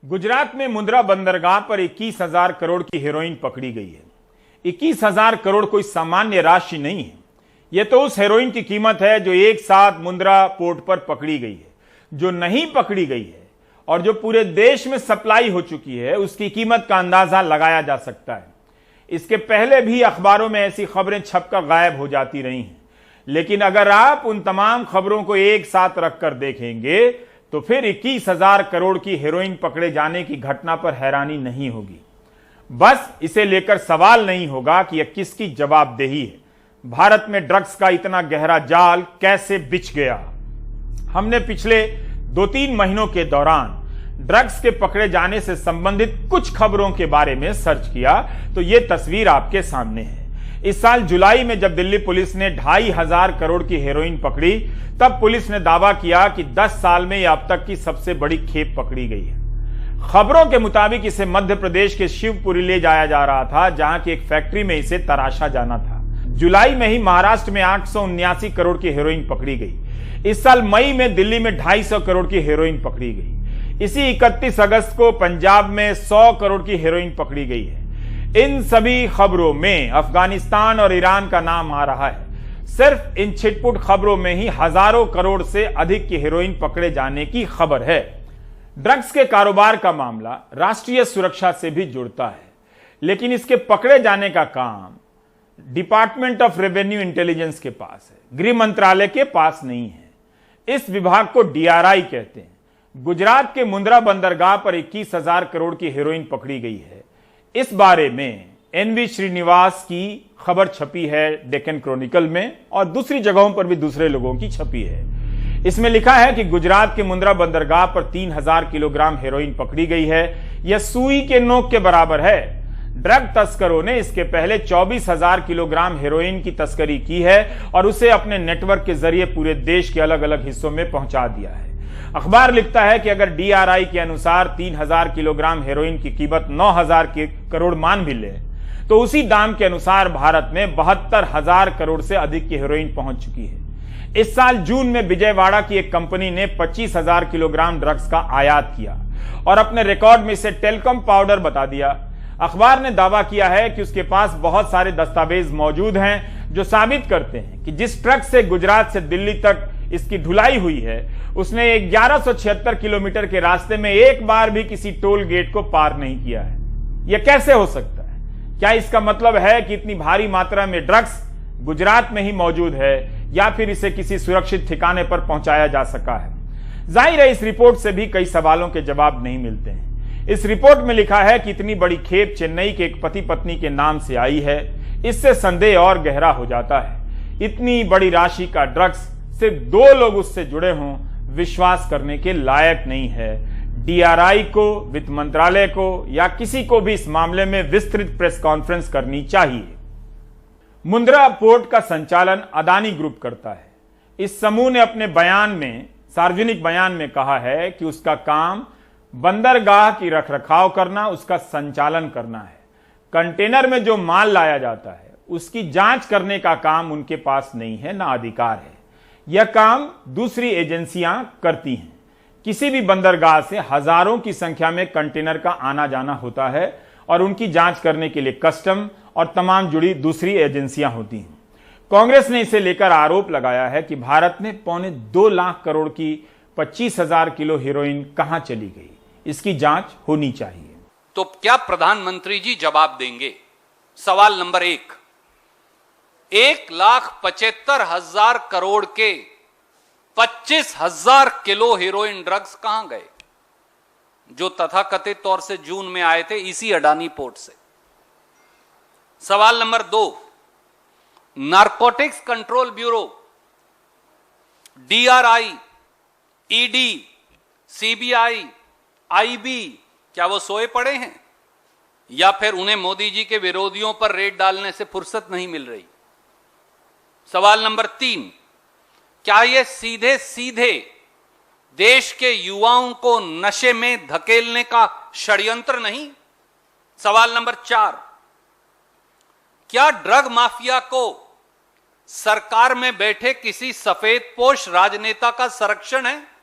गुजरात में मुंद्रा बंदरगाह पर 21,000 करोड़ की हेरोइन पकड़ी गई है। 21,000 करोड़ कोई सामान्य राशि नहीं है। यह तो उस हेरोइन की कीमत है जो एक साथ मुंद्रा पोर्ट पर पकड़ी गई है। जो नहीं पकड़ी गई है और जो पूरे देश में सप्लाई हो चुकी है, उसकी कीमत का अंदाजा लगाया जा सकता है। इसके पहले भी अखबारों में ऐसी खबरें छपकर गायब हो जाती रही हैं, लेकिन अगर आप उन तमाम खबरों को एक साथ रखकर देखेंगे तो फिर 21,000 करोड़ की हेरोइन पकड़े जाने की घटना पर हैरानी नहीं होगी। बस इसे लेकर सवाल नहीं होगा कि यह किसकी जवाबदेही है। भारत में ड्रग्स का इतना गहरा जाल कैसे बिछ गया। हमने पिछले 2-3 महीनों के दौरान ड्रग्स के पकड़े जाने से संबंधित कुछ खबरों के बारे में सर्च किया तो यह तस्वीर आपके सामने है। इस साल जुलाई में जब दिल्ली पुलिस ने 2,500 करोड़ की हेरोइन पकड़ी, तब पुलिस ने दावा किया कि 10 साल में यह अब तक की सबसे बड़ी खेप पकड़ी गई है। खबरों के मुताबिक इसे मध्य प्रदेश के शिवपुरी ले जाया जा रहा था, जहां की एक फैक्ट्री में इसे तराशा जाना था। जुलाई में ही महाराष्ट्र में 879 करोड़ की हेरोइन पकड़ी गई। इस साल मई में दिल्ली में 250 करोड़ की हेरोइन पकड़ी गई। इसी 31 अगस्त को पंजाब में 100 करोड़ की हेरोइन पकड़ी गई है। इन सभी खबरों में अफगानिस्तान और ईरान का नाम आ रहा है। सिर्फ इन छिटपुट खबरों में ही हजारों करोड़ से अधिक की हेरोइन पकड़े जाने की खबर है। ड्रग्स के कारोबार का मामला राष्ट्रीय सुरक्षा से भी जुड़ता है, लेकिन इसके पकड़े जाने का काम डिपार्टमेंट ऑफ रेवेन्यू इंटेलिजेंस के पास है, गृह मंत्रालय के पास नहीं है। इस विभाग को DRI कहते हैं। गुजरात के मुंद्रा बंदरगाह पर 21,000 करोड़ की हेरोइन पकड़ी गई है। इस बारे में NV श्रीनिवास की खबर छपी है डेक्कन क्रॉनिकल में, और दूसरी जगहों पर भी दूसरे लोगों की छपी है। इसमें लिखा है कि गुजरात के मुंद्रा बंदरगाह पर 3,000 किलोग्राम हेरोइन पकड़ी गई है। यह सुई के नोक के बराबर है। ड्रग तस्करों ने इसके पहले 24,000 किलोग्राम हेरोइन की तस्करी की है और उसे अपने नेटवर्क के जरिए पूरे देश के अलग अलग हिस्सों में पहुंचा दिया है। अखबार लिखता है कि अगर DRI के अनुसार 3,000 किलोग्राम हेरोइन की कीमत 9,000 करोड़ मान भी ले, तो उसी दाम के अनुसार भारत में 72,000 करोड़ से अधिक की हेरोइन पहुंच चुकी है। इस साल जून में विजयवाड़ा की एक कंपनी ने 25,000 किलोग्राम ड्रग्स का आयात किया और अपने रिकॉर्ड में इसे टेलकम पाउडर बता दिया। अखबार ने दावा किया है कि उसके पास बहुत सारे दस्तावेज मौजूद हैं जो साबित करते हैं कि जिस ट्रक से गुजरात से दिल्ली तक इसकी ढुलाई हुई है, उसने 1176 किलोमीटर के रास्ते में एक बार भी किसी टोल गेट को पार नहीं किया है। यह कैसे हो सकता है? क्या इसका मतलब है कि इतनी भारी मात्रा में ड्रग्स गुजरात में ही मौजूद है, या फिर इसे किसी सुरक्षित ठिकाने पर पहुंचाया जा सका है? जाहिर है इस रिपोर्ट से भी कई सवालों के जवाब नहीं मिलते हैं। इस रिपोर्ट में लिखा है कि इतनी बड़ी खेप चेन्नई के एक पति पत्नी के नाम से आई है। इससे संदेह और गहरा हो जाता है। इतनी बड़ी राशि का ड्रग्स सिर्फ 2 लोग उससे जुड़े हों, विश्वास करने के लायक नहीं है। DRI को, वित्त मंत्रालय को या किसी को भी इस मामले में विस्तृत प्रेस कॉन्फ्रेंस करनी चाहिए। मुंद्रा पोर्ट का संचालन अदानी ग्रुप करता है। इस समूह ने अपने बयान में, सार्वजनिक बयान में कहा है कि उसका काम बंदरगाह की रखरखाव करना, उसका संचालन करना है। कंटेनर में जो माल लाया जाता है उसकी जांच करने का काम उनके पास नहीं है, ना अधिकार है। यह काम दूसरी एजेंसियां करती हैं। किसी भी बंदरगाह से हजारों की संख्या में कंटेनर का आना जाना होता है और उनकी जांच करने के लिए कस्टम और तमाम जुड़ी दूसरी एजेंसियां होती हैं। कांग्रेस ने इसे लेकर आरोप लगाया है कि भारत में 2.25 लाख करोड़ की 25,000 किलो हेरोइन कहां चली गई। इसकी जांच होनी चाहिए। तो क्या प्रधानमंत्री जी जवाब देंगे? सवाल नंबर 1, 1,75,000 करोड़ के 25,000 किलो हीरोइन ड्रग्स कहां गए, जो तथाकथित तौर से जून में आए थे इसी अडानी पोर्ट से? सवाल number 2, narcotics control bureau, DRI, ED, CBI, IB, क्या वो सोए पड़े हैं, या फिर उन्हें मोदी जी के विरोधियों पर रेड डालने से फुर्सत नहीं मिल रही? सवाल नंबर 3, क्या ये सीधे सीधे देश के युवाओं को नशे में धकेलने का षड्यंत्र नहीं? सवाल नंबर 4, क्या ड्रग माफिया को सरकार में बैठे किसी सफेदपोश राजनेता का संरक्षण है?